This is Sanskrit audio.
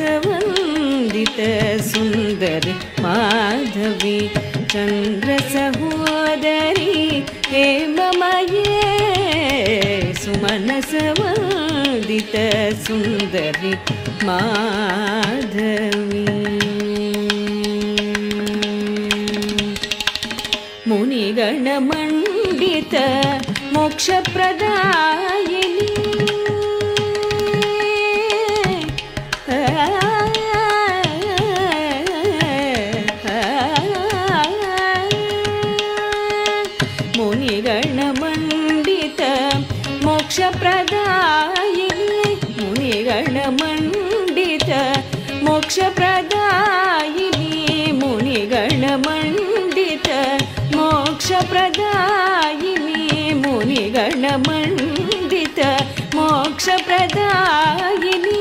सुमनसवन्दित सुंदर माधवी चंद्र सहोदरी हेममये सुमनसवन्दित सुंदरी माधवी मुनिगणमंडित मोक्षप्रदायिनी मुनिगणमंडित मोक्षप्रदायिनी मुनिगणमंडित मोक्षप्रदायिनी मुनिगणमंडित मोक्षप्रदायिनी मुनिगणमंडित मोक्षप्रदायिनी